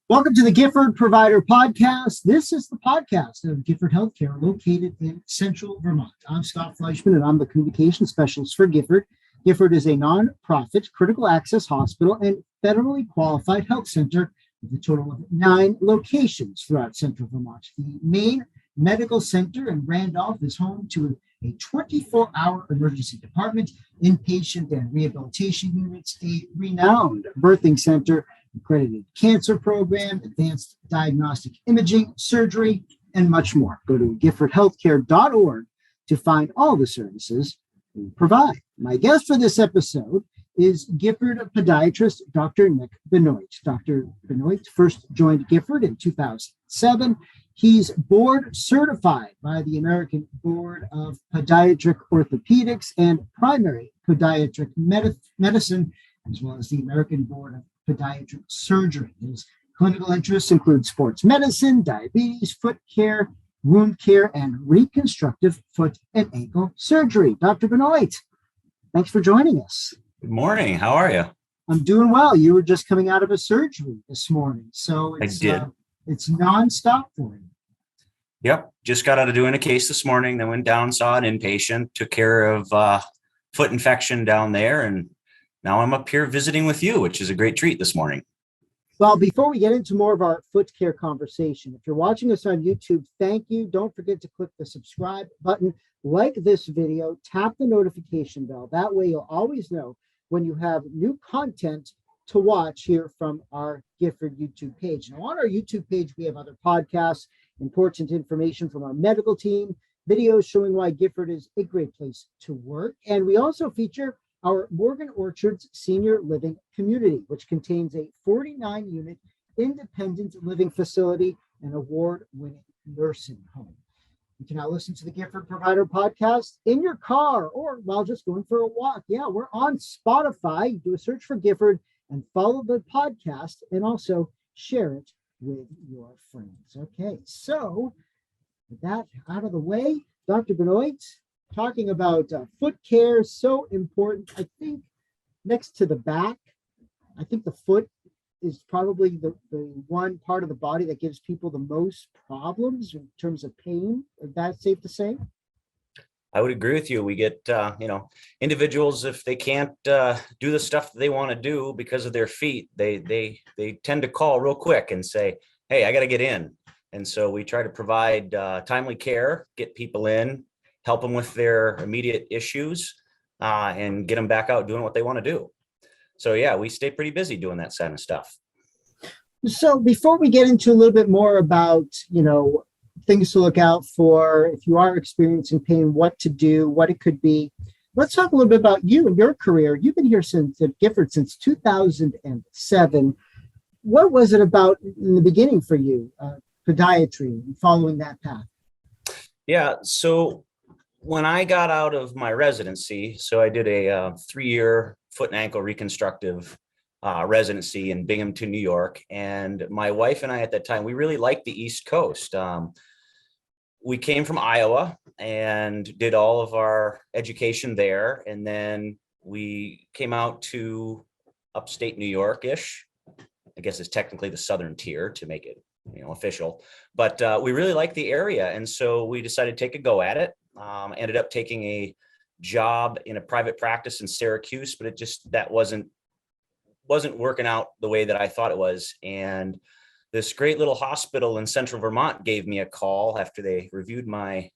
Welcome to the Gifford Provider Podcast. This is the podcast of Gifford Healthcare located in central Vermont. I'm Scott Fleischman, and I'm the communication specialist for Gifford. Gifford is a nonprofit critical access hospital and federally qualified health center with a total of 9 locations throughout central Vermont. The main medical center in Randolph is home to a 24-hour emergency department, inpatient and rehabilitation units, a renowned birthing center, accredited cancer program, advanced diagnostic imaging, surgery, and much more. Go to giffordhealthcare.org to find all the services we provide. My guest for this episode is Gifford Podiatrist, Dr. Nick Benoit. Dr. Benoit first joined Gifford in 2007. He's board certified by the American Board of Podiatric Orthotics and Primary Podiatric Medicine, as well as the American Board of Podiatric Surgery. His clinical interests include sports medicine, diabetes, foot care, wound care, and reconstructive foot and ankle surgery. Dr. Benoit, thanks for joining us. Good morning. How are you? I'm doing well. You were just coming out of a surgery this morning, so I did. It's nonstop for you. Yep. Just got out of doing a case this morning. Then went down, saw an inpatient, took care of foot infection down there, and now I'm up here visiting with you, which is a great treat this morning. Well, before we get into more of our foot care conversation, if you're watching us on YouTube, thank you. Don't forget to click the subscribe button, like this video, tap the notification bell. That way you'll always know when you have new content to watch here from our Gifford YouTube page. Now, on our YouTube page, we have other podcasts, important information from our medical team, videos showing why Gifford is a great place to work. And we also feature our Morgan Orchards Senior Living Community, which contains a 49-unit independent living facility and award-winning nursing home. You can now listen to the Gifford Provider Podcast in your car or while just going for a walk. Yeah, we're on Spotify. You do a search for Gifford and follow the podcast and also share it with your friends. Okay, so with that out of the way, Dr. Benoit, talking about foot care, so important. I think next to the back, I think the foot is probably the one part of the body that gives people the most problems in terms of pain. Is that safe to say? I would agree with you. We get, individuals, if they can't do the stuff that they want to do because of their feet, they tend to call real quick and say, hey, I got to get in. And so we try to provide timely care, get people in, help them with their immediate issues, and get them back out doing what they want to do. So yeah, we stay pretty busy doing that kind of stuff. So before we get into a little bit more about, things to look out for, if you are experiencing pain, what to do, what it could be, let's talk a little bit about you and your career. You've been here at Gifford since 2007. What was it about in the beginning for you, podiatry, and following that path? Yeah, so when I got out of my residency, so I did a 3-year foot and ankle reconstructive residency in Binghamton, New York. And my wife and I at that time, we really liked the East Coast. We came from Iowa and did all of our education there. And then we came out to upstate New York-ish. I guess it's technically the southern tier to make it official. But we really liked the area. And so we decided to take a go at it. Ended up taking a job in a private practice in Syracuse, but that wasn't working out the way that I thought it was. And this great little hospital in central Vermont gave me a call after they reviewed my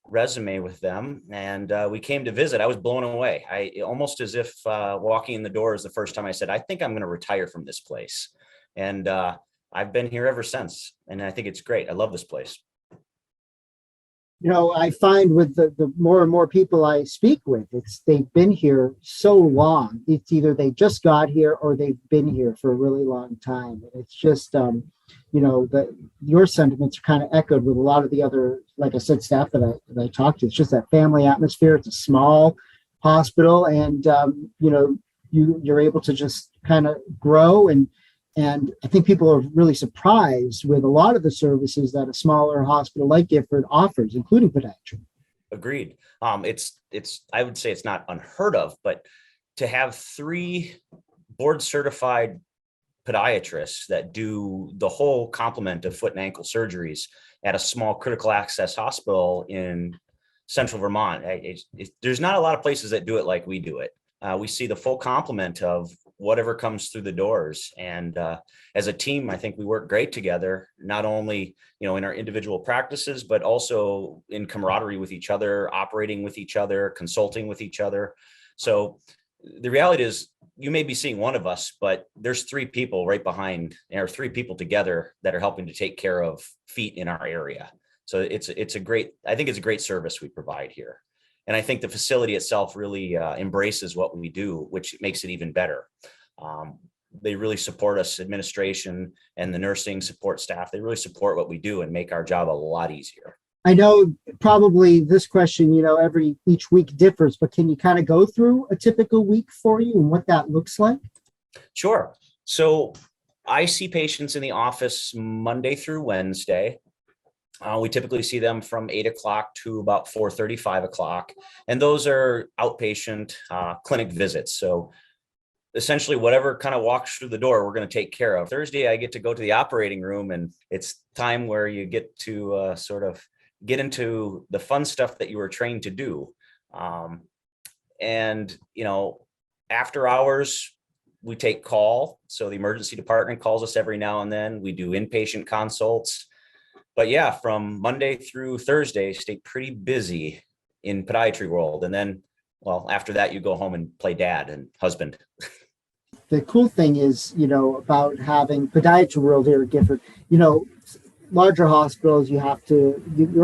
resume with them. And we came to visit. I was blown away. Almost as if walking in the door is the first time I said, I think I'm going to retire from this place. And I've been here ever since. And I think it's great. I love this place. I find with the more and more people I speak with, they've been here so long. It's either they just got here or they've been here for a really long time. And it's just, your sentiments are kind of echoed with a lot of the other, like I said, staff that I talked to. It's just that family atmosphere. It's a small hospital, and you're able to just kind of grow and I think people are really surprised with a lot of the services that a smaller hospital like Gifford offers, including podiatry. Agreed. It's I would say it's not unheard of, but to have 3 board certified podiatrists that do the whole complement of foot and ankle surgeries at a small critical access hospital in central Vermont. There's not a lot of places that do it like we do it. We see the full complement of whatever comes through the doors. And as a team, I think we work great together, not only, in our individual practices, but also in camaraderie with each other, operating with each other, consulting with each other. So the reality is you may be seeing one of us, but there's three people right behind, or three people together that are helping to take care of feet in our area. So it's a great service we provide here. And I think the facility itself really embraces what we do, which makes it even better. They really support us, administration and the nursing support staff. They really support what we do and make our job a lot easier. I know probably this question, each week differs, but can you kind of go through a typical week for you and what that looks like? Sure. So I see patients in the office Monday through Wednesday. We typically see them from 8 o'clock to about 4:30, 5 o'clock. And those are outpatient clinic visits. So essentially whatever kind of walks through the door, we're going to take care of. Thursday, I get to go to the operating room, and it's time where you get to sort of get into the fun stuff that you were trained to do. After hours, we take call. So the emergency department calls us every now and then. We do inpatient consults. But yeah, from Monday through Thursday, stay pretty busy in podiatry world. And then, after that, you go home and play dad and husband. The cool thing is, about having podiatry world here at Gifford, larger hospitals, you're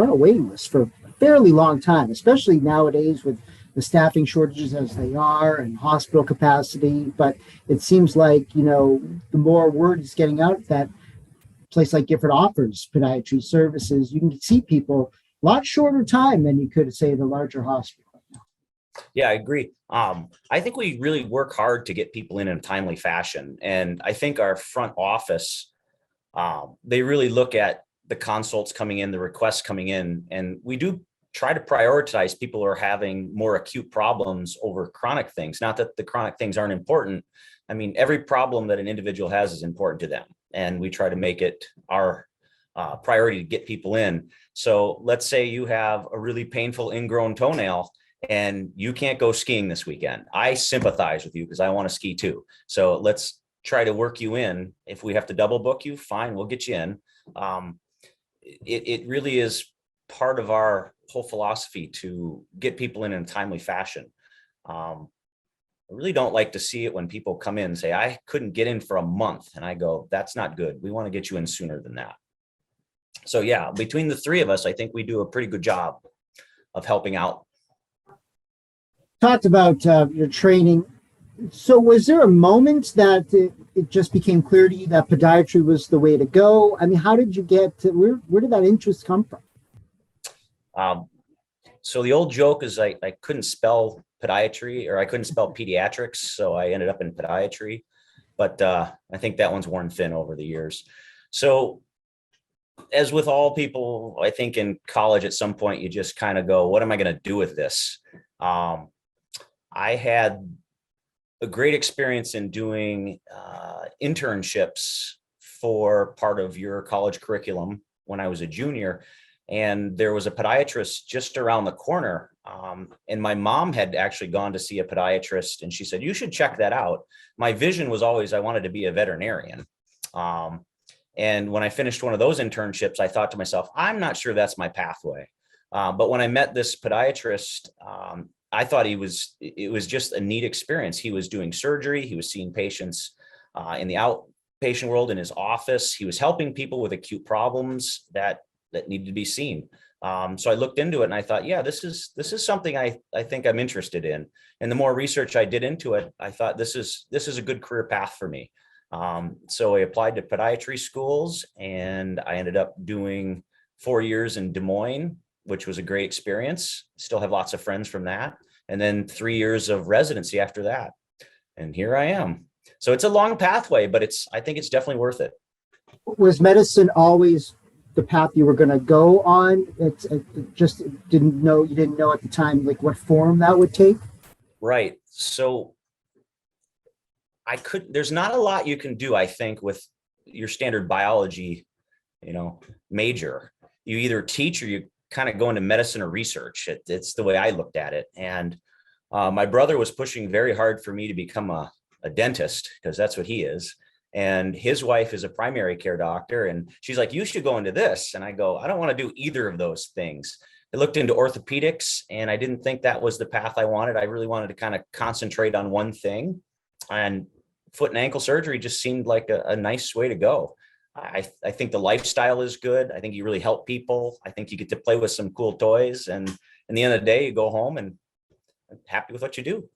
on a waiting list for a fairly long time, especially nowadays with the staffing shortages as they are and hospital capacity. But it seems like, the more word is getting out that place like Gifford offers podiatry services, you can see people a lot shorter time than you could say the larger hospital. Yeah, I agree. I think we really work hard to get people in a timely fashion. And I think our front office, they really look at the consults coming in, the requests coming in, and we do try to prioritize people who are having more acute problems over chronic things. Not that the chronic things aren't important. I mean, every problem that an individual has is important to them. And we try to make it our priority to get people in. So let's say you have a really painful ingrown toenail and you can't go skiing this weekend. I sympathize with you because I want to ski too. So let's try to work you in. If we have to double book you, fine, we'll get you in. It really is part of our whole philosophy to get people in a timely fashion. I really don't like to see it when people come in and say, I couldn't get in for a month. And I go, that's not good. We want to get you in sooner than that. So yeah, between the three of us, I think we do a pretty good job of helping out. Talked about your training. So was there a moment that it just became clear to you that podiatry was the way to go? I mean, how did you get to, where did that interest come from? So the old joke is I couldn't spell podiatry, or I couldn't spell pediatrics. So I ended up in podiatry, but I think that one's worn thin over the years. So as with all people, I think in college at some point, you just kind of go, what am I going to do with this? I had a great experience in doing internships for part of your college curriculum when I was a junior. And there was a podiatrist just around the corner. And my mom had actually gone to see a podiatrist, and she said, you should check that out. My vision was always, I wanted to be a veterinarian. And when I finished one of those internships, I thought to myself, I'm not sure that's my pathway. But when I met this podiatrist, I thought it was just a neat experience. He was doing surgery. He was seeing patients in the outpatient world in his office. He was helping people with acute problems that needed to be seen. So I looked into it and I thought, yeah, this is something I think I'm interested in. And the more research I did into it, I thought this is a good career path for me. So I applied to podiatry schools, and I ended up doing 4 years in Des Moines, which was a great experience. Still have lots of friends from that. And then 3 years of residency after that. And here I am. So it's a long pathway, but I think it's definitely worth it. Was medicine always the path you were going to go on? It just you didn't know at the time, like what form that would take? Right. So there's not a lot you can do, I think, with your standard biology, major. You either teach or you kind of go into medicine or research. It's the way I looked at it. And my brother was pushing very hard for me to become a dentist, because that's what he is. And his wife is a primary care doctor. And she's like, you should go into this. And I go, I don't want to do either of those things. I looked into orthopedics, and I didn't think that was the path I wanted. I really wanted to kind of concentrate on one thing. And foot and ankle surgery just seemed like a nice way to go. I think the lifestyle is good. I think you really help people. I think you get to play with some cool toys. And in the end of the day, you go home and happy with what you do.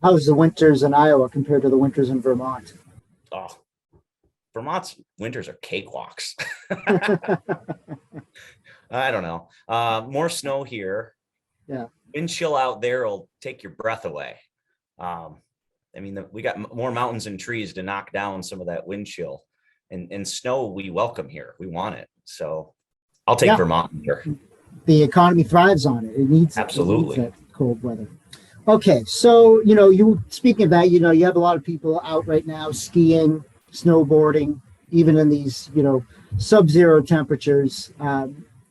How's the winters in Iowa compared to the winters in Vermont? Oh, Vermont's winters are cakewalks. I don't know. More snow here. Yeah. Wind chill out there will take your breath away. We got more mountains and trees to knock down some of that wind chill, and snow we welcome here. We want it. So I'll take Vermont here. The economy thrives on it. It needs absolutely that cold weather. Okay. So, you speaking of that, you have a lot of people out right now skiing, snowboarding, even in these, sub-zero temperatures.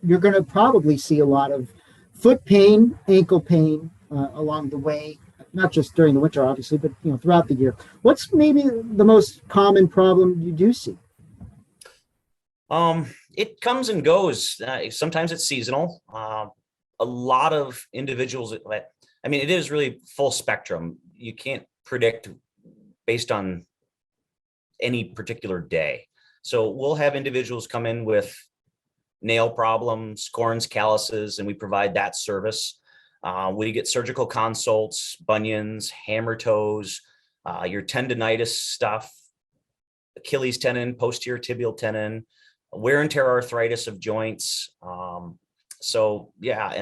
You're going to probably see a lot of foot pain, ankle pain along the way, not just during the winter, obviously, but throughout the year. What's maybe the most common problem you do see? It comes and goes. Sometimes it's seasonal. A lot of individuals, it is really full spectrum. You can't predict based on any particular day. So we'll have individuals come in with nail problems, corns, calluses, and we provide that service. We get surgical consults, bunions, hammer toes, your tendonitis stuff, Achilles tendon, posterior tibial tendon, wear and tear arthritis of joints. And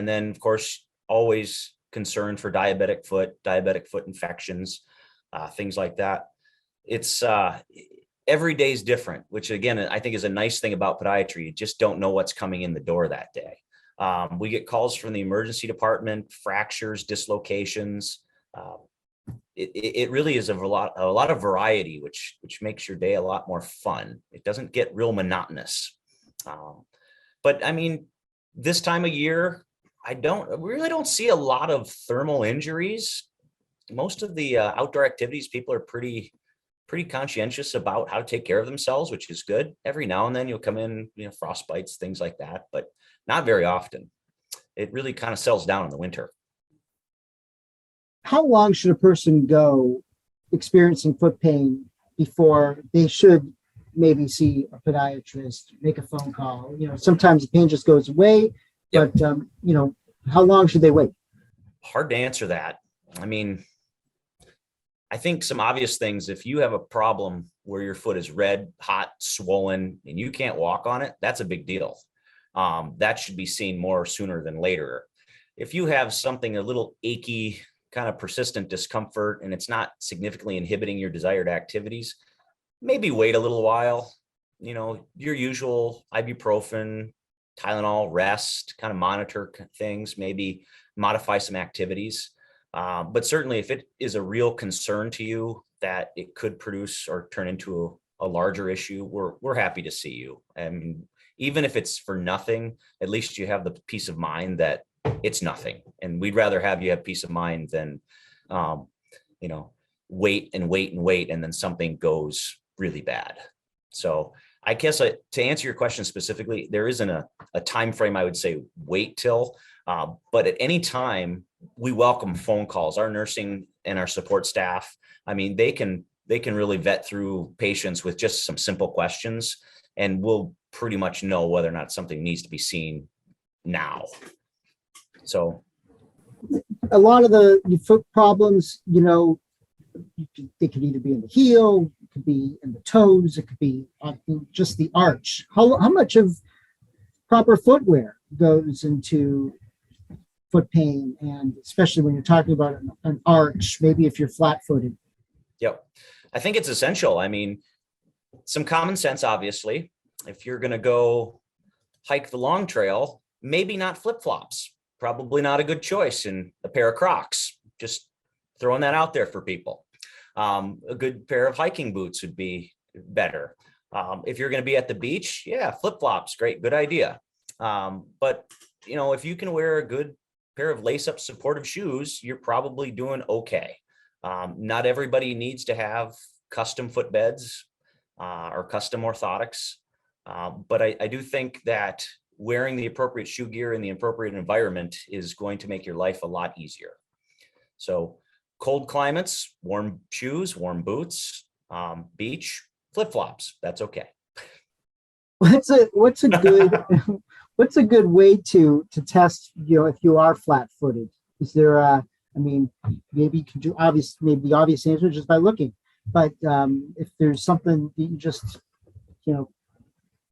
then of course, always concerned for diabetic foot infections, things like that. It's every day is different, which again, I think is a nice thing about podiatry. You just don't know what's coming in the door that day. We get calls from the emergency department, fractures, dislocations. It really is a lot of variety, which makes your day a lot more fun. It doesn't get real monotonous. But this time of year, we really don't see a lot of thermal injuries. Most of the outdoor activities, people are pretty conscientious about how to take care of themselves, which is good. Every now and then you'll come in, frost bites, things like that, but not very often. It really kind of settles down in the winter. How long should a person go experiencing foot pain before they should maybe see a podiatrist, make a phone call? Sometimes the pain just goes away, but how long should they wait? Hard to answer that. I think some obvious things, if you have a problem where your foot is red, hot, swollen, and you can't walk on it, that's a big deal. That should be seen more sooner than later. If you have something a little achy, kind of persistent discomfort, and it's not significantly inhibiting your desired activities, maybe wait a little while. Your usual ibuprofen, Tylenol, rest, kind of monitor things, maybe modify some activities. But certainly if it is a real concern to you that it could produce or turn into a larger issue, we're happy to see you. Even if it's for nothing, at least you have the peace of mind that it's nothing. And we'd rather have you have peace of mind than, wait and wait and wait, and then something goes really bad. So I guess to answer your question specifically, there isn't a time frame I would say wait till, but at any time we welcome phone calls. Our nursing and our support staff, they can really vet through patients with just some simple questions, and we'll pretty much know whether or not something needs to be seen now. So a lot of the foot problems, they could either be in the heel, it could be in the toes, it could be on just the arch. How much of proper footwear goes into foot pain, and especially when you're talking about an arch, maybe if you're flat-footed? Yep. I think it's essential. Some common sense, obviously. If you're going to go hike the long trail, maybe not flip-flops. Probably not a good choice, in a pair of Crocs. Just throwing that out there for people. A good pair of hiking boots would be better. If you're going to be at the beach, yeah, flip-flops, good idea. But if you can wear a good pair of lace-up supportive shoes, you're probably doing okay. Not everybody needs to have custom footbeds or custom orthotics. But I do think that wearing the appropriate shoe gear in the appropriate environment is going to make your life a lot easier. So cold climates, warm shoes, warm boots, beach, flip-flops, that's okay. What's a good what's a good way to test, if you are flat-footed? Is there maybe you can do maybe the obvious answer just by looking, but if there's something that you just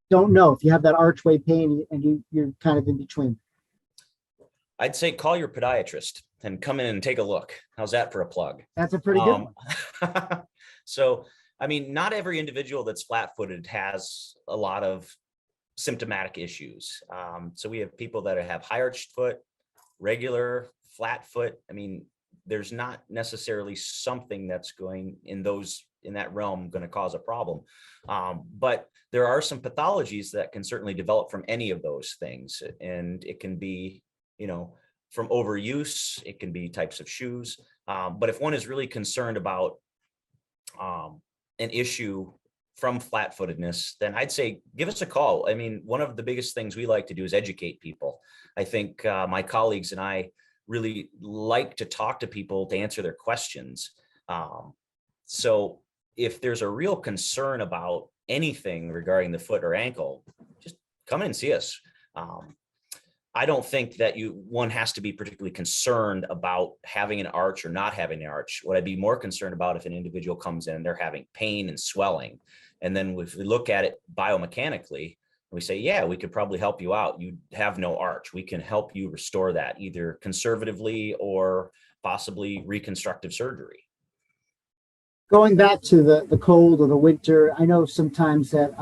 don't know, if you have that archway pain and you're kind of in between, I'd say call your podiatrist and come in and take a look. How's that for a plug? That's a pretty good one. So, not every individual that's flat-footed has a lot of symptomatic issues. So we have people that have high arched foot, regular flat foot. There's not necessarily something that's going in that realm going to cause a problem. But there are some pathologies that can certainly develop from any of those things. And it can be, from overuse, it can be types of shoes. But if one is really concerned about an issue from flat-footedness, then I'd say give us a call. One of the biggest things we like to do is educate people. I think my colleagues and I really like to talk to people to answer their questions. So if there's a real concern about anything regarding the foot or ankle, just come in and see us. I don't think that one has to be particularly concerned about having an arch or not having an arch. What I'd be more concerned about if an individual comes in, they're having pain and swelling. And then if we look at it biomechanically, we say, yeah, we could probably help you out. You have no arch. We can help you restore that either conservatively or possibly reconstructive surgery. Going back to the cold or the winter, I know sometimes that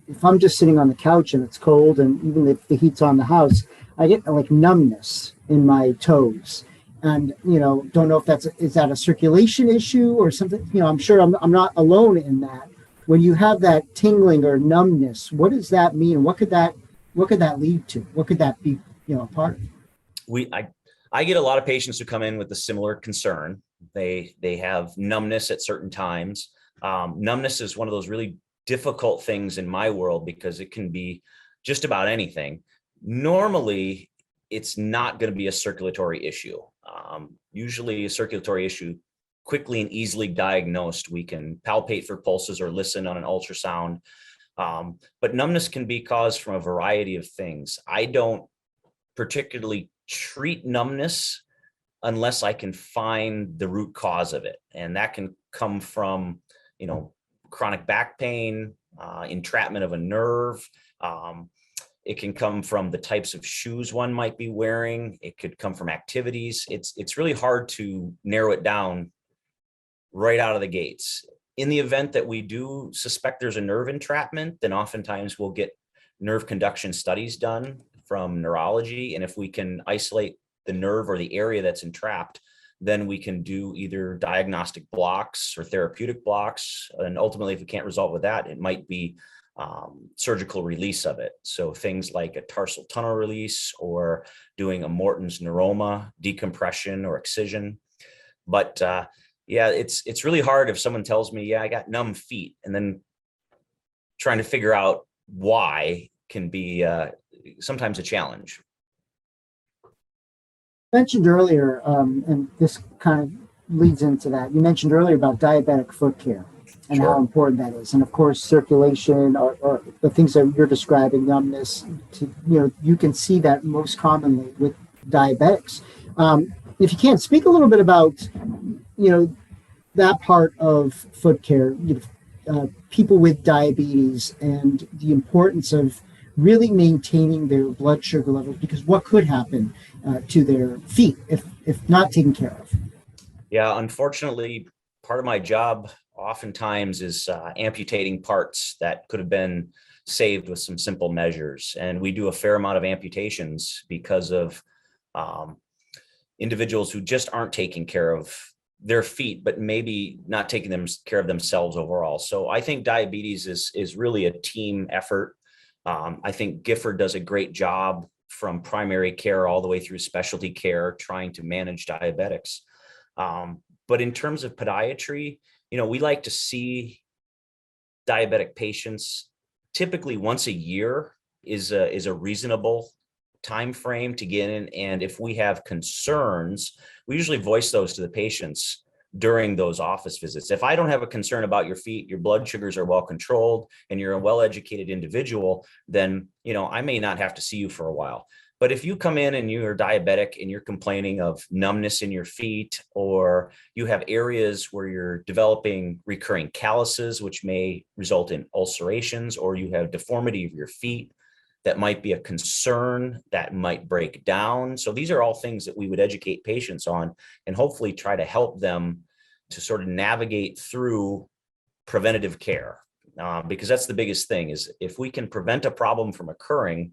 if I'm just sitting on the couch and it's cold, and even if the heat's on the house, I get like numbness in my toes. And, don't know if is that a circulation issue or something? I'm sure I'm not alone in that. When you have that tingling or numbness, what does that mean? What could that lead to? What could that be, a part of? I get a lot of patients who come in with a similar concern. They have numbness at certain times. Numbness is one of those really difficult things in my world because it can be just about anything. Normally, it's not going to be a circulatory issue. Usually a circulatory issue, quickly and easily diagnosed. We can palpate for pulses or listen on an ultrasound. But numbness can be caused from a variety of things. I don't particularly treat numbness unless I can find the root cause of it. And that can come from, chronic back pain, entrapment of a nerve. It can come from the types of shoes one might be wearing. It could come from activities. It's really hard to narrow it down right out of the gates. In the event that we do suspect there's a nerve entrapment, then oftentimes we'll get nerve conduction studies done from neurology. And if we can isolate the nerve or the area that's entrapped, then we can do either diagnostic blocks or therapeutic blocks. And ultimately, if we can't resolve with that, it might be surgical release of it. So things like a tarsal tunnel release or doing a Morton's neuroma, decompression or excision. But it's really hard if someone tells me, I got numb feet, and then trying to figure out why can be sometimes a challenge. Mentioned earlier, and this kind of leads into that. You mentioned earlier about diabetic foot care and Sure. how important that is, and of course, circulation or the things that you're describing, numbness. You can see that most commonly with diabetics. If you can speak a little bit about, that part of foot care, people with diabetes and the importance of really maintaining their blood sugar levels, because what could happen to their feet if not taken care of? Yeah, unfortunately, part of my job oftentimes is amputating parts that could have been saved with some simple measures. And we do a fair amount of amputations because of individuals who just aren't taking care of their feet, but maybe not taking care of themselves overall. So I think diabetes is really a team effort. I think Gifford does a great job from primary care all the way through specialty care, trying to manage diabetics. But in terms of podiatry, we like to see diabetic patients typically once a year is a reasonable time frame to get in. And if we have concerns, we usually voice those to the patients during those office visits. If I don't have a concern about your feet, your blood sugars are well controlled, and you're a well-educated individual, then, I may not have to see you for a while. But if you come in and you're diabetic and you're complaining of numbness in your feet, or you have areas where you're developing recurring calluses, which may result in ulcerations, or you have deformity of your feet, that might be a concern, that might break down. So these are all things that we would educate patients on and hopefully try to help them to sort of navigate through preventative care. Because that's the biggest thing, is if we can prevent a problem from occurring,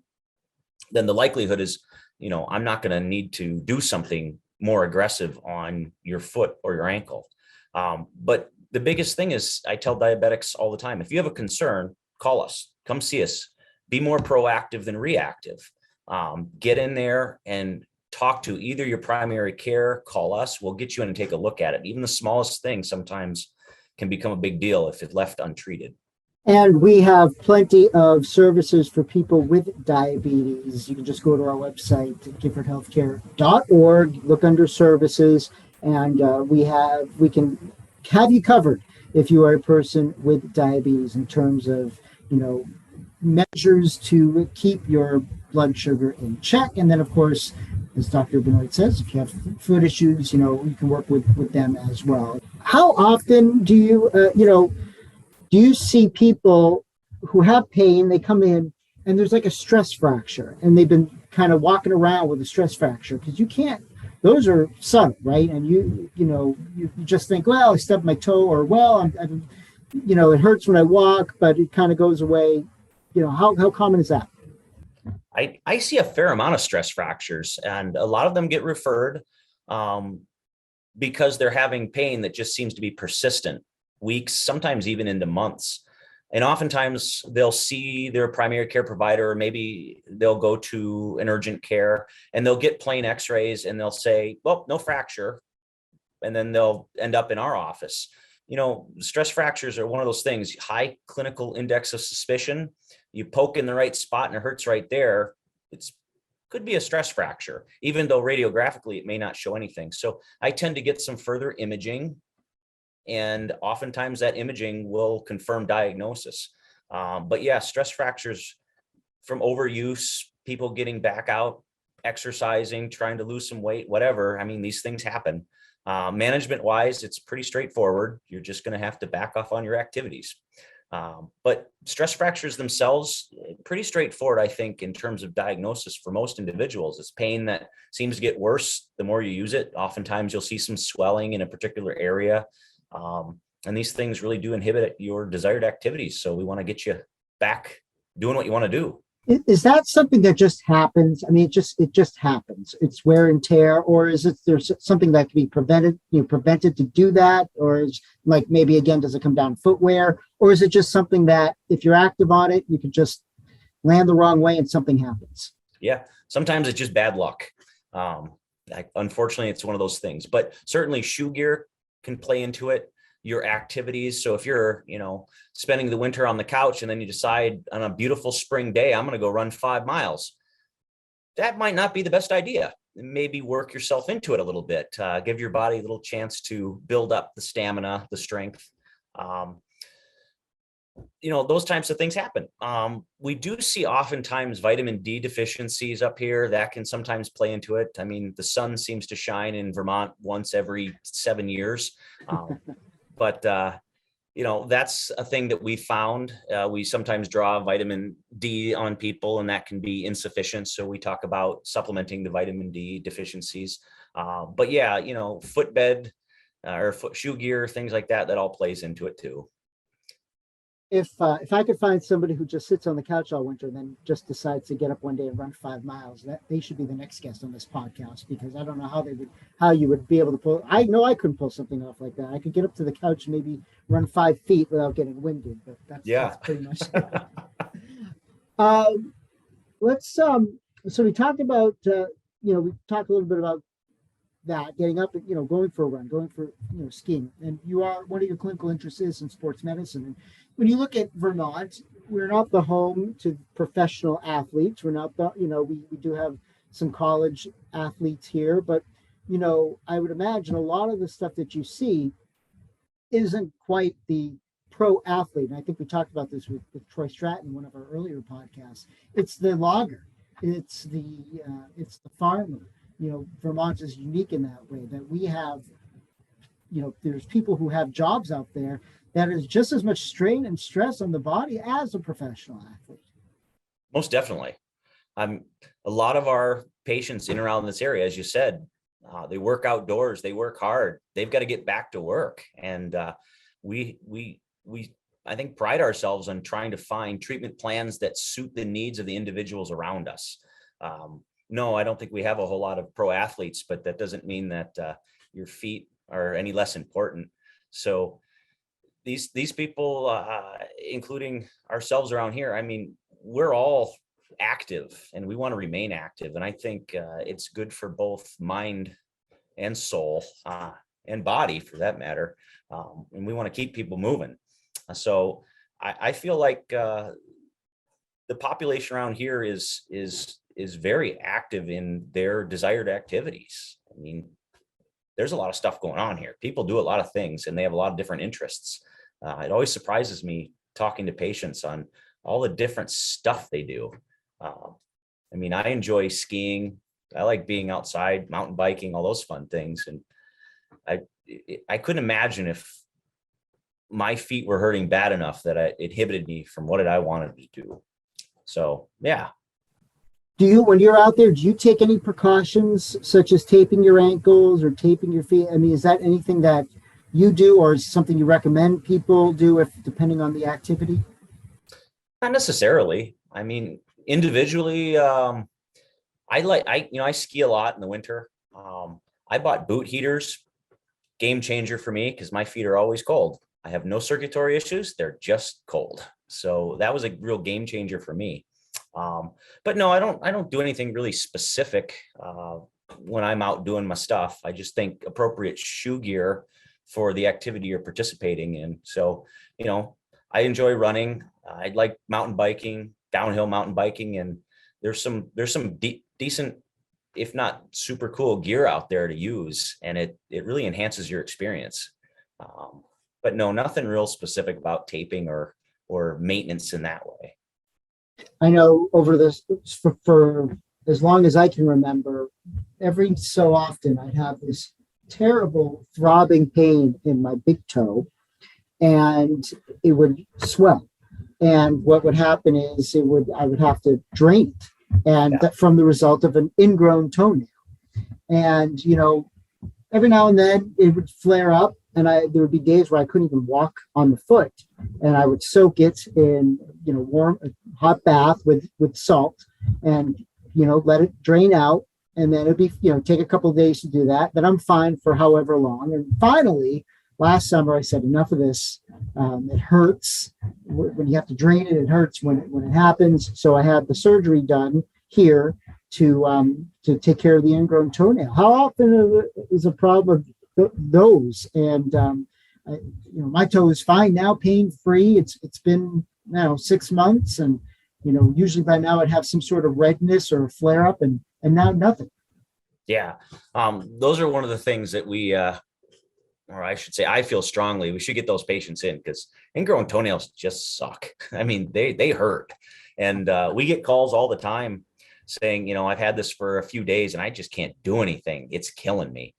then the likelihood is, I'm not going to need to do something more aggressive on your foot or your ankle. But the biggest thing is, I tell diabetics all the time, if you have a concern, call us, come see us. Be more proactive than reactive. Get in there and talk to either your primary care, call us, we'll get you in and take a look at it. Even the smallest thing sometimes can become a big deal if it's left untreated. And we have plenty of services for people with diabetes. You can just go to our website, giffordhealthcare.org, look under services, and we can have you covered if you are a person with diabetes in terms of, measures to keep your blood sugar in check. And then, of course, as Dr. Benoit says, if you have foot issues, you can work with them as well. How often do you see people who have pain, they come in and there's like a stress fracture and they've been kind of walking around with a stress fracture? Because those are subtle, right? And you just think, well, I stubbed my toe, or well, it hurts when I walk, but it kind of goes away. How common is that? I see a fair amount of stress fractures, and a lot of them get referred because they're having pain that just seems to be persistent, weeks, sometimes even into months. And oftentimes they'll see their primary care provider, or maybe they'll go to an urgent care and they'll get plain x-rays and they'll say, well, no fracture. And then they'll end up in our office. Stress fractures are one of those things, high clinical index of suspicion. You poke in the right spot and it hurts right there. Could be a stress fracture, even though radiographically it may not show anything. So I tend to get some further imaging, and oftentimes that imaging will confirm diagnosis. But yeah, stress fractures from overuse, people getting back out, exercising, trying to lose some weight, whatever. I mean, these things happen. Management wise, it's pretty straightforward. You're just going to have to back off on your activities. But stress fractures themselves, pretty straightforward, I think, in terms of diagnosis for most individuals. It's pain that seems to get worse the more you use it. Oftentimes you'll see some swelling in a particular area. And these things really do inhibit your desired activities. So we want to get you back doing what you want to do. Is that something that just happens? I mean, it just happens. It's wear and tear, or is it there's something that can be prevented to do that? Or is, like, maybe again, does it come down to footwear, or is it just something that if you're active on it, you could just land the wrong way and something happens? Yeah, sometimes it's just bad luck. Unfortunately, it's one of those things. But certainly shoe gear can play into it. Your activities. So if you're, spending the winter on the couch and then you decide on a beautiful spring day, I'm going to go run 5 miles, that might not be the best idea. Maybe work yourself into it a little bit, give your body a little chance to build up the stamina, the strength. Those types of things happen. We do see oftentimes vitamin D deficiencies up here that can sometimes play into it. I mean, the sun seems to shine in Vermont once every 7 years. But, that's a thing that we found. We sometimes draw vitamin D on people, and that can be insufficient. So we talk about supplementing the vitamin D deficiencies. But yeah, footbed or shoe gear, things like that all plays into it too. if I could find somebody who just sits on the couch all winter and then just decides to get up one day and run 5 miles, that they should be the next guest on this podcast, because I don't know how you would be able to pull. I know I couldn't pull something off like that. I could get up to the couch and maybe run 5 feet without getting winded, but that's pretty much it. Let's so we talked about we talked a little bit about that, getting up and going for a run, going for skiing, and one of your clinical interests is in sports medicine. And when you look at Vermont, we're not the home to professional athletes. We're not the we do have some college athletes here, but I would imagine a lot of the stuff that you see isn't quite the pro athlete. And I think we talked about this with Troy Stratton, one of our earlier podcasts. It's the logger, it's the farmer. Vermont is unique in that way, that we have, there's people who have jobs out there that is just as much strain and stress on the body as a professional athlete. Most definitely. A lot of our patients in and around this area, as you said, they work outdoors, they work hard, they've got to get back to work. And we I think pride ourselves on trying to find treatment plans that suit the needs of the individuals around us. No, I don't think we have a whole lot of pro athletes, but that doesn't mean that your feet are any less important. So these people, including ourselves around here, I mean, we're all active and we want to remain active. And I think it's good for both mind and soul and body, for that matter. And we want to keep people moving. So I feel like the population around here is very active in their desired activities. I mean, there's a lot of stuff going on here. People do a lot of things and they have a lot of different interests. It always surprises me talking to patients on all the different stuff they do. I mean, I enjoy skiing. I like being outside, mountain biking, all those fun things. And I couldn't imagine if my feet were hurting bad enough that it inhibited me from what I wanted to do. So, yeah. When you're out there, do you take any precautions such as taping your ankles or taping your feet? I mean, is that anything that you do, or is something you recommend people do depending on the activity? Not necessarily. I mean, individually, I ski a lot in the winter. I bought boot heaters, game changer for me because my feet are always cold. I have no circulatory issues. They're just cold. So that was a real game changer for me. But no, I don't do anything really specific when I'm out doing my stuff. I just think appropriate shoe gear for the activity you're participating in. So, I enjoy running. I like mountain biking, downhill mountain biking, and there's some decent, if not super cool gear out there to use, and it really enhances your experience. But no, nothing real specific about taping or maintenance in that way. I know over this for as long as I can remember, every so often I'd have this terrible throbbing pain in my big toe, and it would swell. And what would happen is I would have to drain it, and that from the result of an ingrown toenail. And every now and then it would flare up, and there would be days where I couldn't even walk on the foot, and I would soak it in warm hot bath with salt, and let it drain out, and then it'd be take a couple of days to do that. Then I'm fine for however long, and finally last summer I said enough of this. It hurts when you have to drain it. It hurts when it happens. So I had the surgery done here to take care of the ingrown toenail. How often is a problem those? And my toe is fine now, pain free. It's been now 6 months, and usually by now I'd have some sort of redness or a flare up, and now nothing. Yeah, those are one of the things that we, or I should say, I feel strongly we should get those patients in, because ingrown toenails just suck. I mean, they hurt, and we get calls all the time saying, I've had this for a few days and I just can't do anything. It's killing me.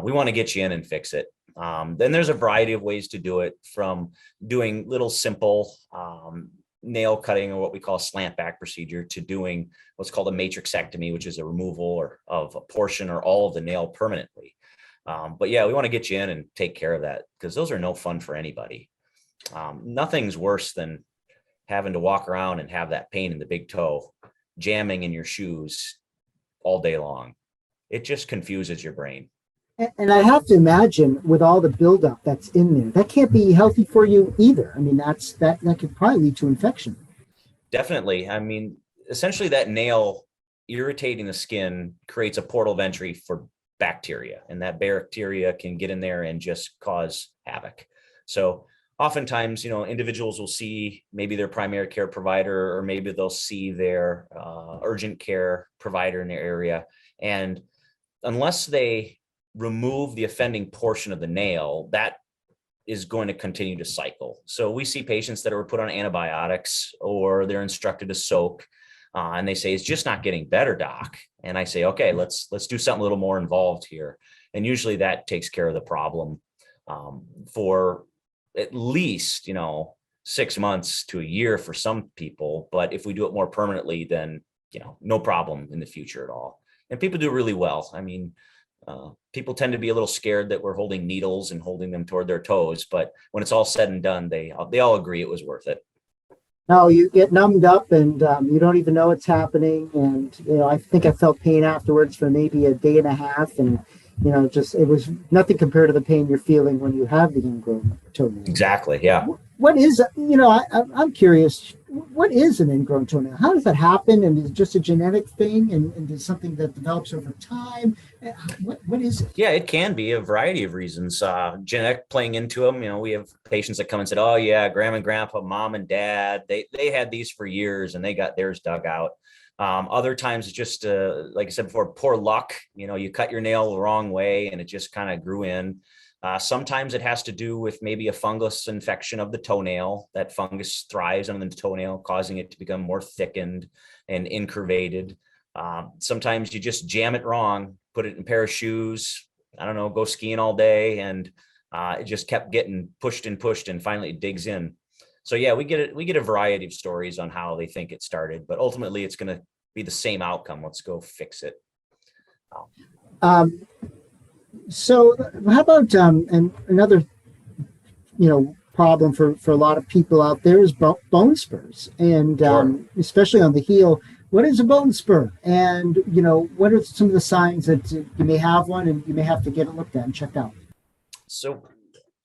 We want to get you in and fix it. Then there's a variety of ways to do it, from doing little simple nail cutting, or what we call a slant back procedure, to doing what's called a matrixectomy, which is a removal of a portion or all of the nail permanently. But yeah, we want to get you in and take care of that, because those are no fun for anybody. Nothing's worse than having to walk around and have that pain in the big toe, jamming in your shoes all day long. It just confuses your brain. And I have to imagine with all the buildup that's in there, that can't be healthy for you either. I mean, that could probably lead to infection. Definitely. I mean, essentially that nail irritating the skin creates a portal of entry for bacteria, and that bacteria can get in there and just cause havoc. So oftentimes, individuals will see maybe their primary care provider, or maybe they'll see their urgent care provider in their area. And unless they remove the offending portion of the nail, that is going to continue to cycle. So we see patients that are put on antibiotics, or they're instructed to soak, and they say, it's just not getting better, doc. And I say, okay, let's do something a little more involved here. And usually that takes care of the problem for at least, 6 months to a year for some people. But if we do it more permanently, then, no problem in the future at all. And people do really well. I mean, people tend to be a little scared that we're holding needles and holding them toward their toes, but when it's all said and done, they all agree it was worth it. No, you get numbed up and you don't even know what's happening. And, I think I felt pain afterwards for maybe a day and a half. And, it was nothing compared to the pain you're feeling when you have the ingrown toenail. Exactly. Yeah. What is, I'm curious, what is an ingrown toenail? How does that happen? And is it just a genetic thing? And is it something that develops over time? What is it? Yeah, it can be a variety of reasons. Genetic playing into them. We have patients that come and said, oh yeah, grandma and grandpa, mom and dad, they had these for years and they got theirs dug out. Other times it's just, like I said before, poor luck. You cut your nail the wrong way and it just kind of grew in. Sometimes it has to do with maybe a fungus infection of the toenail. That fungus thrives on the toenail, causing it to become more thickened and incurvated. Sometimes you just jam it wrong, put it in a pair of shoes, I don't know, go skiing all day, and it just kept getting pushed and pushed, and finally it digs in. So yeah, we get a variety of stories on how they think it started, but ultimately it's going to be the same outcome. Let's go fix it. So how about and another problem for a lot of people out there is bone spurs, and Sure. Especially on the heel. What is a bone spur, and what are some of the signs that you may have one and you may have to get it looked at and checked out? So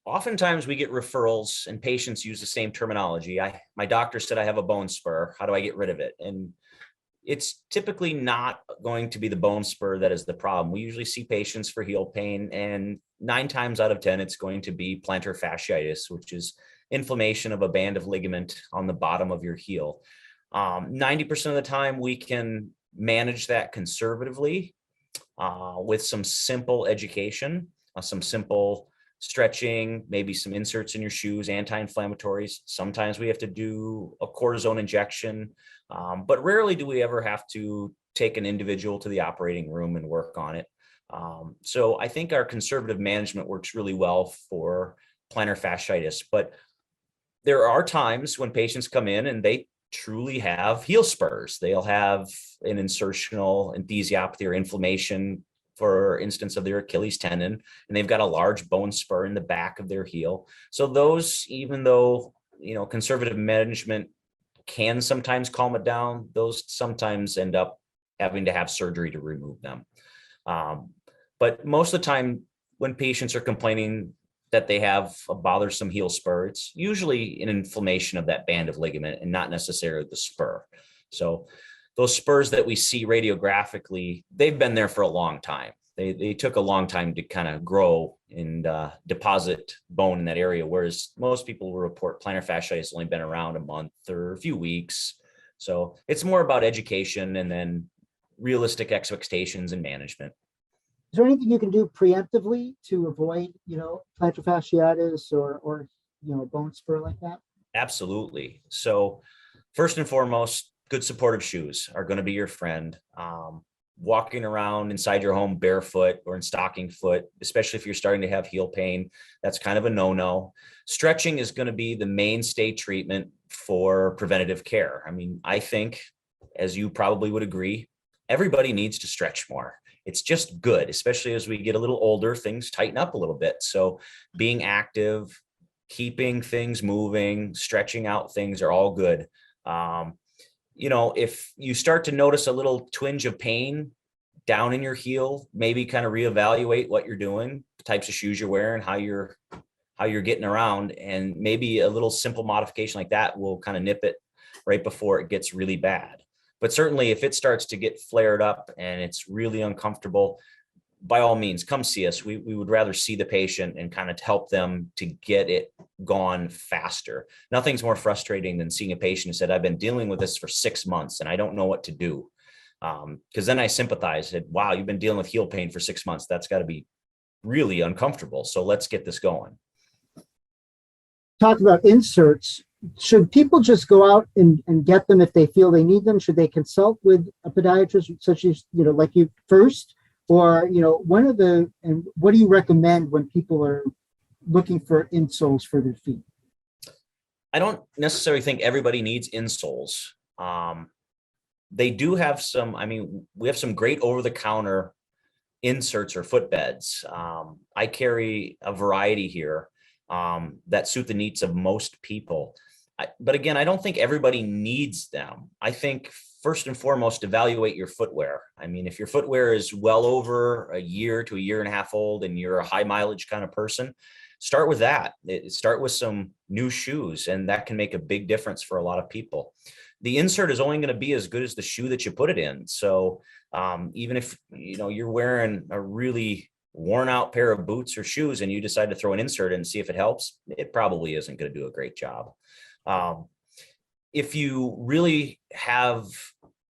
oftentimes we get referrals and patients use the same terminology. My doctor said I have a bone spur. How do I get rid of it? And it's typically not going to be the bone spur that is the problem. We usually see patients for heel pain, and 9 times out of 10, it's going to be plantar fasciitis, which is inflammation of a band of ligament on the bottom of your heel. 90% of the time, we can manage that conservatively with some simple education, some simple stretching, maybe some inserts in your shoes, anti-inflammatories. Sometimes we have to do a cortisone injection, but rarely do we ever have to take an individual to the operating room and work on it. So I think our conservative management works really well for plantar fasciitis, but there are times when patients come in and they truly have heel spurs. They'll have an insertional enthesiopathy or inflammation, for instance, of their Achilles tendon, and they've got a large bone spur in the back of their heel. So those, even though, conservative management can sometimes calm it down, those sometimes end up having to have surgery to remove them. But most of the time when patients are complaining that they have a bothersome heel spur, it's usually an inflammation of that band of ligament and not necessarily the spur. So those spurs that we see radiographically, they've been there for a long time. They took a long time to kind of grow and deposit bone in that area, whereas most people will report plantar fasciitis has only been around a month or a few weeks. So it's more about education and then realistic expectations and management. Is there anything you can do preemptively to avoid, plantar fasciitis or bone spur like that? Absolutely. So first and foremost, good supportive shoes are going to be your friend. Walking around inside your home barefoot or in stocking foot, especially if you're starting to have heel pain, that's kind of a no-no. Stretching is going to be the mainstay treatment for preventative care. I mean, I think, as you probably would agree, everybody needs to stretch more. It's just good, especially as we get a little older, things tighten up a little bit. So being active, keeping things moving, stretching out things are all good. If you start to notice a little twinge of pain down in your heel, maybe kind of reevaluate what you're doing, the types of shoes you're wearing, how you're getting around, and maybe a little simple modification like that will kind of nip it right before it gets really bad. But certainly if it starts to get flared up and it's really uncomfortable, by all means, come see us. We would rather see the patient and kind of help them to get it gone faster. Nothing's more frustrating than seeing a patient who said, I've been dealing with this for 6 months and I don't know what to do. Because then I sympathize, said, wow, you've been dealing with heel pain for 6 months. That's got to be really uncomfortable. So let's get this going. Talk about inserts. Should people just go out and get them if they feel they need them? Should they consult with a podiatrist such as, like you first? Or, what do you recommend when people are looking for insoles for their feet? I don't necessarily think everybody needs insoles. They do have we have some great over-the-counter inserts or footbeds. I carry a variety here that suit the needs of most people. But again, I don't think everybody needs them. I think first and foremost, evaluate your footwear. If your footwear is well over a year to a year and a half old and you're a high mileage kind of person, start with that. Start with some new shoes, and that can make a big difference for a lot of people. The insert is only going to be as good as the shoe that you put it in. So even if you're wearing a really worn out pair of boots or shoes and you decide to throw an insert in and see if it helps, it probably isn't going to do a great job. If you really have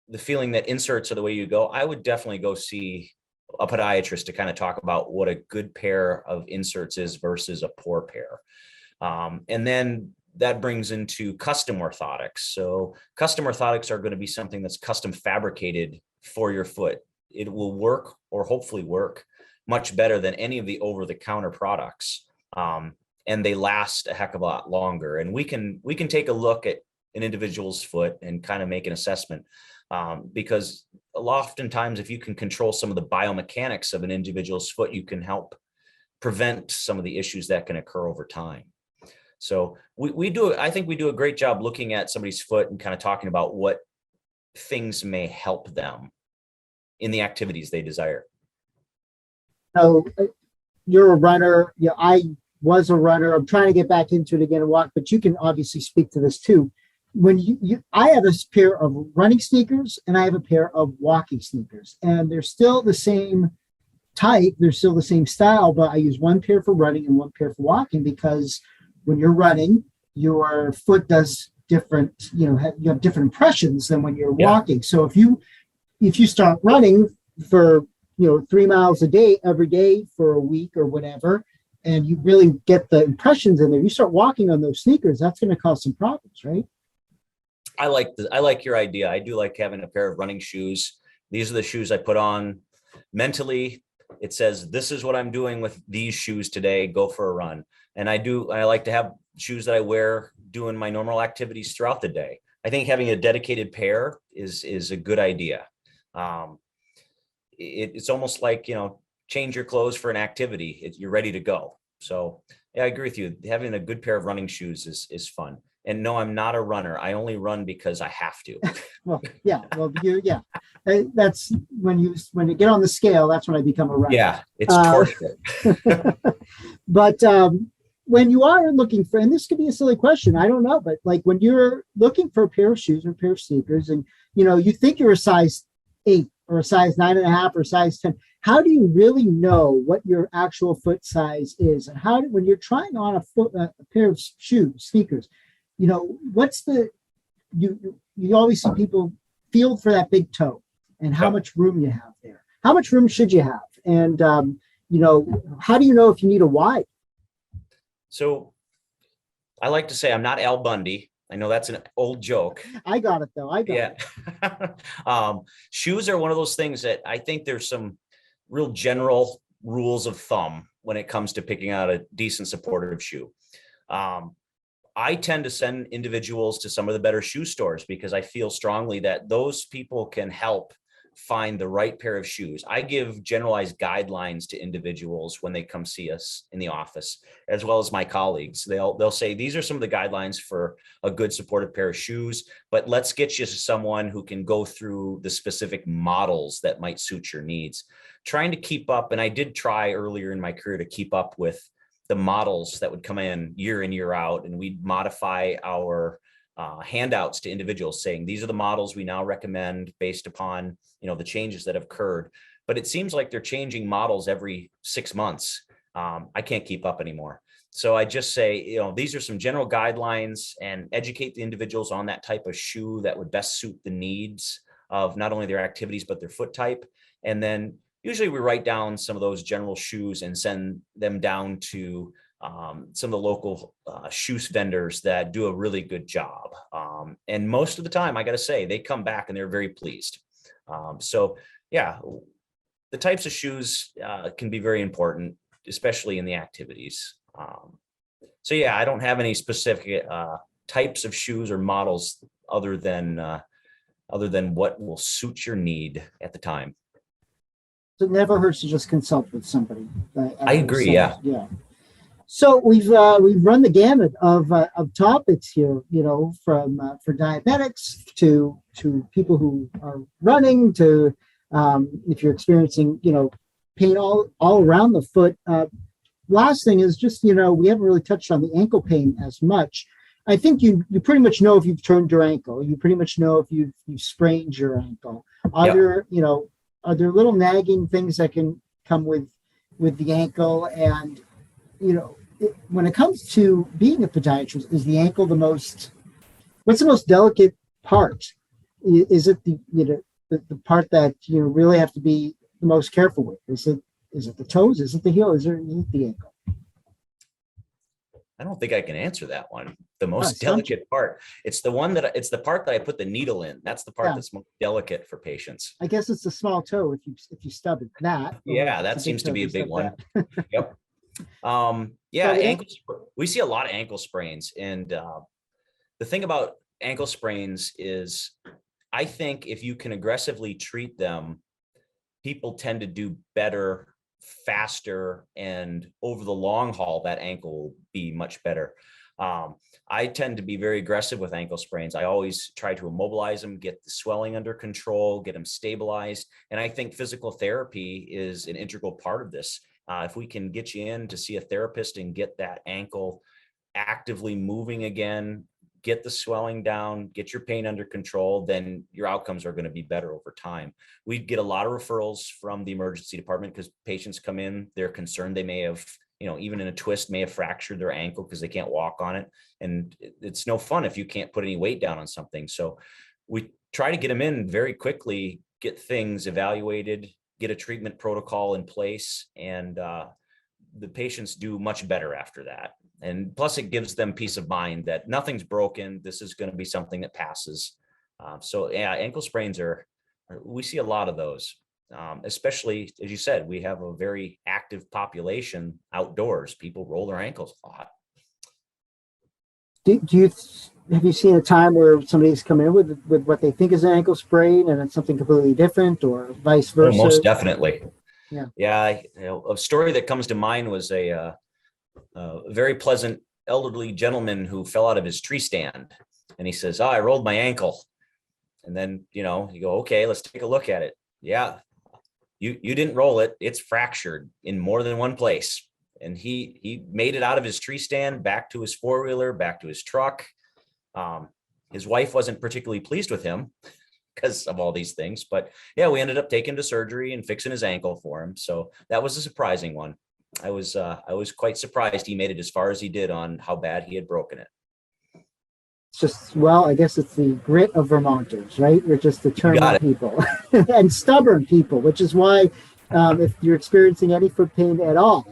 the feeling that inserts are the way you go, I would definitely go see a podiatrist to kind of talk about what a good pair of inserts is versus a poor pair. And then that brings into custom orthotics. So custom orthotics are going to be something that's custom fabricated for your foot. It will work, or hopefully work, much better than any of the over-the-counter products. And they last a heck of a lot longer. And we can take a look at an individual's foot and kind of make an assessment, because oftentimes if you can control some of the biomechanics of an individual's foot, you can help prevent some of the issues that can occur over time. So I think we do a great job looking at somebody's foot and kind of talking about what things may help them in the activities they desire. So you're a runner. I was a runner. I'm trying to get back into it again and walk, but you can obviously speak to this too. When I have a pair of running sneakers and I have a pair of walking sneakers, and they're still the same type, they're still the same style, but I use one pair for running and one pair for walking, because when you're running, your foot does different, you have different impressions than when you're walking. So if you start running for 3 miles a day every day for a week or whatever, and you really get the impressions in there, you start walking on those sneakers, that's going to cause some problems, right? I like your idea. I do like having a pair of running shoes. These are the shoes I put on mentally. It says, this is what I'm doing with these shoes today. Go for a run. And I like to have shoes that I wear doing my normal activities throughout the day. I think having a dedicated pair is a good idea. It's almost like, change your clothes for an activity. You're ready to go. So yeah, I agree with you. Having a good pair of running shoes is fun. And no, I'm not a runner. I only run because I have to. That's when you get on the scale, that's when I become a runner. Yeah, it's torture. But when you are looking for, and this could be a silly question, I don't know, but like when you're looking for a pair of shoes or a pair of sneakers, and you think you're a size 8 or a size 9.5 or a size 10, how do you really know what your actual foot size is? And when you're trying on a pair of sneakers, what's you always see people feel for that big toe and how much room you have there. How much room should you have? And, how do you know if you need a wide? So I like to say I'm not Al Bundy. I know that's an old joke. I got it though. Shoes are one of those things that I think there's some real general rules of thumb when it comes to picking out a decent supportive shoe. I tend to send individuals to some of the better shoe stores because I feel strongly that those people can help find the right pair of shoes. I give generalized guidelines to individuals when they come see us in the office, as well as my colleagues. They'll say, these are some of the guidelines for a good supportive pair of shoes, but let's get you to someone who can go through the specific models that might suit your needs. Trying to keep up, and I did try earlier in my career to keep up with the models that would come in year out, and we'd modify our handouts to individuals saying, these are the models we now recommend based upon, the changes that have occurred. But it seems like they're changing models every 6 months. I can't keep up anymore. So I just say, these are some general guidelines, and educate the individuals on that type of shoe that would best suit the needs of not only their activities, but their foot type. And then usually we write down some of those general shoes and send them down to some of the local shoe vendors that do a really good job. And most of the time, I got to say, they come back and they're very pleased. So yeah, the types of shoes can be very important, especially in the activities. So yeah, I don't have any specific types of shoes or models other than what will suit your need at the time. It never hurts to just consult with somebody. I agree. Yeah. So we've run the gamut of topics here, from for diabetics to people who are running to if you're experiencing pain all around the foot. Last thing is just we haven't really touched on the ankle pain as much. I think you pretty much know if you've turned your ankle. You pretty much know if you've sprained your ankle. Are there little nagging things that can come with the ankle? And when it comes to being a podiatrist, is the ankle what's the most delicate part? Is it the part that you really have to be the most careful with? Is it the toes? Is it the heel? Is it the ankle? I don't think I can answer that one. The most delicate part. It's the part that I put the needle in. That's the part that's most delicate for patients. I guess it's the small toe if you stub it. That seems to be a big one. Yep. Ankles. We see a lot of ankle sprains, and the thing about ankle sprains is, I think if you can aggressively treat them, people tend to do better faster, and over the long haul, that ankle will be much better. I tend to be very aggressive with ankle sprains. I always try to immobilize them, get the swelling under control, get them stabilized. And I think physical therapy is an integral part of this. If we can get you in to see a therapist and get that ankle actively moving again, get the swelling down, get your pain under control, then your outcomes are going to be better over time. We get a lot of referrals from the emergency department because patients come in, they're concerned they may have, even in a twist, may have fractured their ankle because they can't walk on it. And it's no fun if you can't put any weight down on something. So we try to get them in very quickly, get things evaluated, get a treatment protocol in place, and the patients do much better after that. And plus it gives them peace of mind that nothing's broken. This is going to be something that passes. Ankle sprains we see a lot of those, especially, as you said, we have a very active population outdoors. People roll their ankles a lot. Have you seen a time where somebody's come in with what they think is an ankle sprain and it's something completely different, or vice versa? Most definitely. Yeah. A story that comes to mind was a very pleasant elderly gentleman who fell out of his tree stand, and he says, I rolled my ankle. And then, you go, okay, let's take a look at it. Yeah. You didn't roll it. It's fractured in more than one place. And he made it out of his tree stand, back to his four-wheeler, back to his truck. His wife wasn't particularly pleased with him because of all these things, but yeah, we ended up taking him to surgery and fixing his ankle for him. So that was a surprising one. I was quite surprised he made it as far as he did on how bad he had broken it. It's just, I guess it's the grit of Vermonters, right? We're just determined people and stubborn people, which is why if you're experiencing any foot pain at all,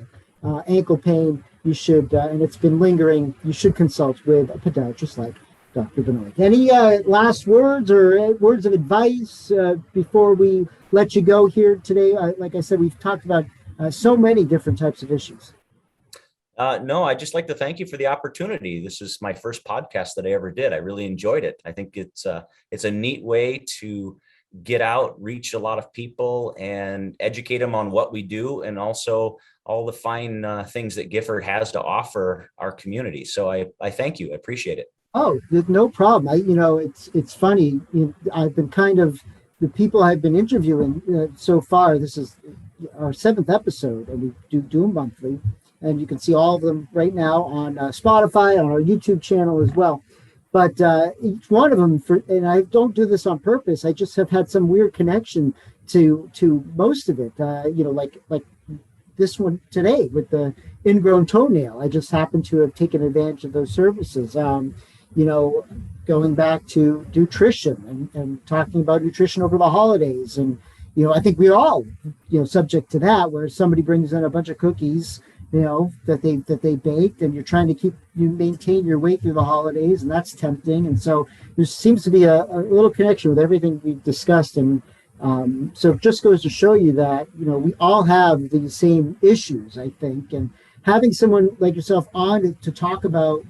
ankle pain, you should, and it's been lingering, you should consult with a podiatrist like Dr. Benoit. Any last words or words of advice before we let you go here today? Like I said, we've talked about so many different types of issues. No, I'd just like to thank you for the opportunity. This is my first podcast that I ever did. I really enjoyed it. I think it's a neat way to get out, reach a lot of people and educate them on what we do, and also all the fine things that Gifford has to offer our community. So I thank you. I appreciate it. Oh, no problem. It's funny. I've been the people I've been interviewing so far. This is our 7th episode, and we do them monthly. And you can see all of them right now on Spotify, on our YouTube channel as well. But each one of them, and I don't do this on purpose, I just have had some weird connection to most of it. Like this one today with the Ingrown Toenail. I just happen to have taken advantage of those services. Going back to nutrition and talking about nutrition over the holidays. And, I think we're all, subject to that, where somebody brings in a bunch of cookies, that they baked, and you're trying to maintain your weight through the holidays, and that's tempting. And so there seems to be a little connection with everything we've discussed. And so it just goes to show you that, we all have these same issues, I think, and having someone like yourself on to talk about,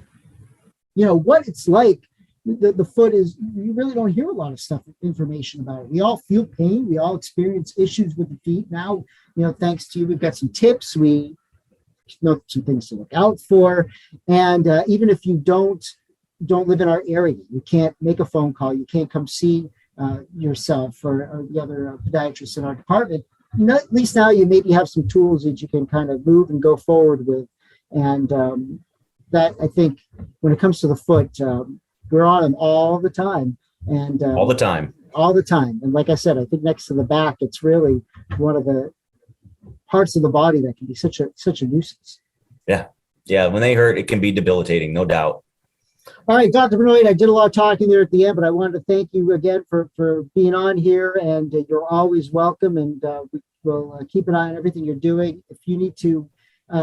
what it's like. The foot is, you really don't hear a lot of information about it. We all feel pain. We all experience issues with the feet. Now, thanks to you, we've got some tips. We know some things to look out for. And even if you don't live in our area, you can't make a phone call, you can't come see yourself or the other podiatrists in our department, at least now you maybe have some tools that you can kind of move and go forward with. And that, I think, when it comes to the foot, we're on them all the time. And all the time. And like I said, I think next to the back, it's really one of the parts of the body that can be such a nuisance. Yeah. When they hurt, it can be debilitating, no doubt. All right, Dr. Benoit, I did a lot of talking there at the end, but I wanted to thank you again for being on here, and you're always welcome. And we will keep an eye on everything you're doing. If you need to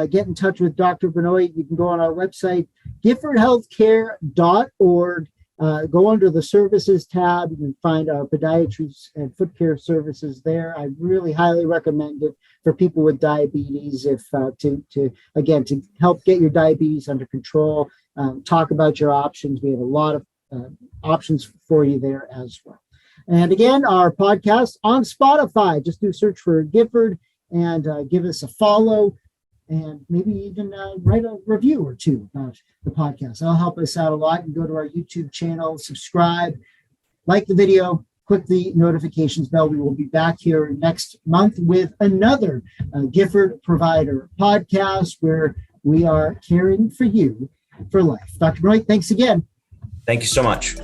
get in touch with Dr. Benoit, you can go on our website, giffordhealthcare.org. Go under the services tab. You can find our podiatry and foot care services there. I really highly recommend it for people with diabetes, if to help get your diabetes under control. Talk about your options. We have a lot of options for you there as well. And again, our podcast on Spotify. Just do search for Gifford and give us a follow. And maybe even write a review or two about the podcast. That'll help us out a lot. You go to our YouTube channel, subscribe, like the video, click the notifications bell. We will be back here next month with another Gifford Provider Podcast, where we are caring for you for life. Dr. Benoit, thanks again. Thank you so much.